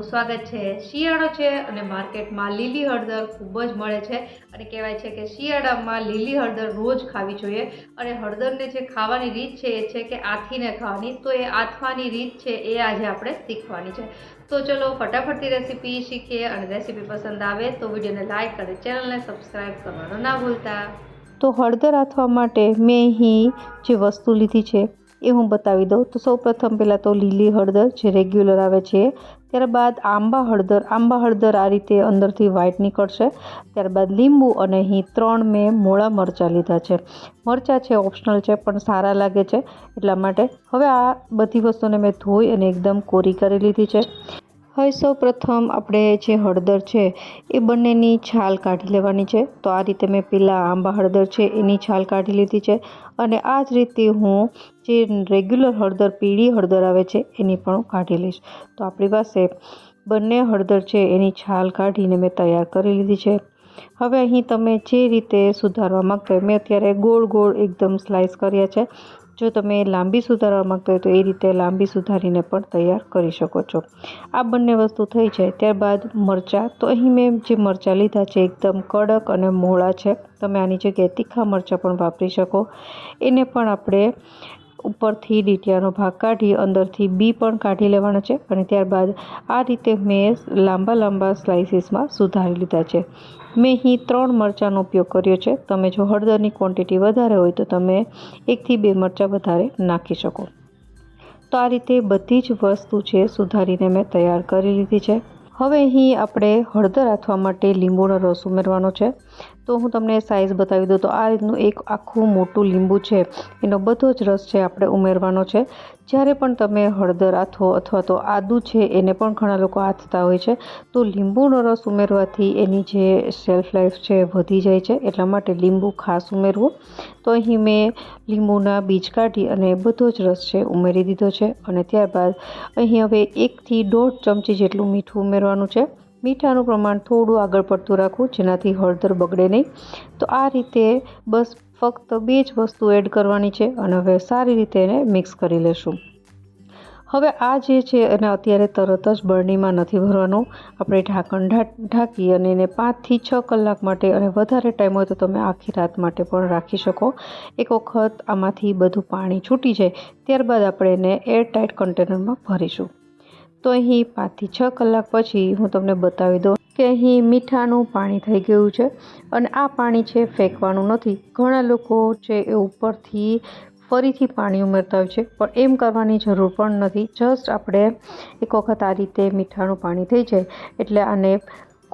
તમારું સ્વાગત છે। શિયાળો છે અને માર્કેટમાં લીલી હળદર ખૂબ જ મળે છે અને કહેવાય છે કે શિયાળામાં લીલી હળદર રોજ ખાવી જોઈએ। અને હળદરને જે ખાવાની રીત છે એ છે કે આથીને ખાવાની। તો એ આથવાની રીત છે એ આજે આપણે શીખવાની છે। તો ચલો ફટાફટથી રેસીપી શીખીએ અને રેસીપી પસંદ આવે તો વિડીયોને લાઇક અને ચેનલને સબસ્ક્રાઈબ કરવાનું ના ભૂલતા। તો હળદર આથવા માટે મેં અહીં જે વસ્તુ લીધી છે એ હું બતાવી દઉં। તો સૌપ્રથમ પહેલાં તો લીલી હળદર જે રેગ્યુલર આવે છે, ત્યારબાદ આંબા હળદર આ રીતે અંદરથી વ્હાઈટ નીકળશે। ત્યારબાદ લીંબુ અને અહીં 3 મેં મોળા મરચાં લીધા છે। મરચાં છે ઓપ્શનલ છે પણ સારા લાગે છે એટલા માટે। હવે આ બધી વસ્તુને મેં ધોઈ અને એકદમ કોરી કરી લીધી છે। હવે સૌ પ્રથમ આપણે જે હળદર છે એ બંનેની છાલ કાઢી લેવાની છે। તો આ રીતે મેં પહેલાં આંબા હળદર છે એની છાલ કાઢી લીધી છે અને આ જ રીતે હું જે રેગ્યુલર હળદર પીળી હળદર આવે છે એની પણ હું કાઢી લઈશ। તો આપણી પાસે બંને હળદર છે એની છાલ કાઢીને મેં તૈયાર કરી લીધી છે। હવે અહીં તમે જે રીતે સુધારવા માગતા હોય, મેં અત્યારે ગોળ એકદમ સ્લાઇસ કર્યા છે। જો તમે લાંબી સુધારવા માગતા હોય તો એ રીતે લાંબી સુધારીને પણ તૈયાર કરી શકો છો। આ બંને વસ્તુ થઈ જાય ત્યારબાદ મરચાં, તો અહીં મેં જે મરચાં લીધા છે એકદમ કડક અને મોળા છે। તમે આની જગ્યાએ તીખા મરચાં પણ વાપરી શકો। એને પણ આપણે ઉપરથી ડીટીયાનો ભાગ કાઢી અંદરથી બી પણ કાઢી લેવાના છે અને ત્યારબાદ આ રીતે મેં લાંબા સ્લાઇસીસમાં સુધારી લીધા છે। મેં અહીં 3 મરચાંનો ઉપયોગ કર્યો છે। તમે જો હળદરની ક્વોન્ટિટી વધારે હોય તો તમે 1 થી 2 મરચાં વધારે નાખી શકો। તો આ રીતે બધી જ વસ્તુ છે સુધારીને મેં તૈયાર કરી લીધી છે। હવે અહીં આપણે હળદર આથવા માટે લીંબુનો રસ ઉમેરવાનો છે। તો હું તમને સાઇઝ બતાવી દઉં તો આ રીતનું એક આખું મોટું લીંબુ છે એનો બધો જ રસ છે આપણે ઉમેરવાનો છે। જ્યારે પણ તમે હળદર આથો અથવા તો આદું છે એને પણ ઘણા લોકો આથતા હોય છે, તો લીંબુનો રસ ઉમેરવાથી એની જે શેલ્ફ લાઈફ છે વધી જાય છે, એટલા માટે લીંબુ ખાસ ઉમેરવું। તો અહીં મેં લીંબુના બીજ કાઢી અને બધો જ રસ છે ઉમેરી દીધો છે અને ત્યારબાદ અહીં હવે 1 થી 1.5 ચમચી જેટલું મીઠું ઉમેરવાનું છે। મીઠાનું પ્રમાણ થોડું આગળ પડતું રાખવું જેનાથી હળદર બગડે નહીં। તો આ રીતે બસ ફક્ત 2 જ વસ્તુ એડ કરવાની છે અને હવે સારી રીતે એને મિક્સ કરી લેશું। હવે આ જે છે એને અત્યારે તરત જ બરણીમાં નથી ભરવાનું, આપણે ઢાંકણ ઢાંકી અને એને 5 થી 6 કલાક માટે અને વધારે ટાઈમ હોય તો તમે આખી રાત માટે પણ રાખી શકો। એક વખત આમાંથી બધું પાણી છૂટી જાય ત્યારબાદ આપણે એને એરટાઇટ કન્ટેનરમાં ભરીશું। તો અહીં 5 થી 6 કલાક પછી હું તમને બતાવી દઉં કે અહીં મીઠાનું પાણી થઈ ગયું છે અને આ પાણી છે ફેંકવાનું નથી। ઘણા લોકો છે એ ઉપરથી ફરીથી પાણી ઉમેરતા હોય છે પણ એમ કરવાની જરૂર પણ નથી। જસ્ટ આપણે એક વખત આ રીતે મીઠાનું પાણી થઈ જાય એટલે આને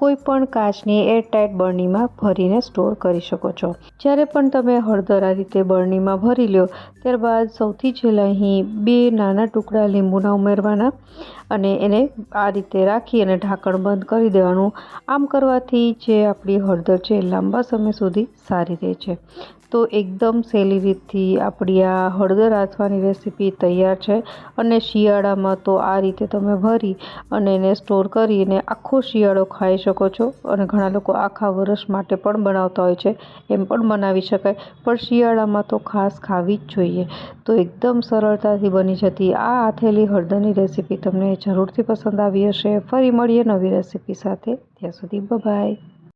કોઈ પણ કાચની એરટાઇટ બરણીમાં ભરીને સ્ટોર કરી શકો છો। જ્યારે પણ તમે હળદર આ રીતે બરણીમાં ભરી લો ત્યારબાદ સૌથી છેલ્લે અહીં 2 નાના ટુકડા લીંબુના ઉમેરવાના અને એને આ રીતે રાખી અને ઢાંકણ બંધ કરી દેવાનું। આમ કરવાથી જે આપણી હળદર છે લાંબા સમય સુધી સારી રહે છે। તો એકદમ સહેલી રીતથી આપણી આ હળદર આથવાની રેસીપી તૈયાર છે અને શિયાળામાં તો આ રીતે તમે ભરી અને એને સ્ટોર કરીને આખો શિયાળો ખાઈ શકો છો અને ઘણા લોકો આખા વર્ષ માટે પણ બનાવતા હોય છે, એમ પણ બનાવી શકાય, પણ શિયાળામાં તો ખાસ ખાવી જ જોઈએ। તો એકદમ સરળતાથી બની જતી આ આથેલી હળદરની રેસીપી તમને જરૂરથી પસંદ આવી હશે। ફરી મળીએ નવી રેસીપી સાથે, ત્યાં સુધી બાય।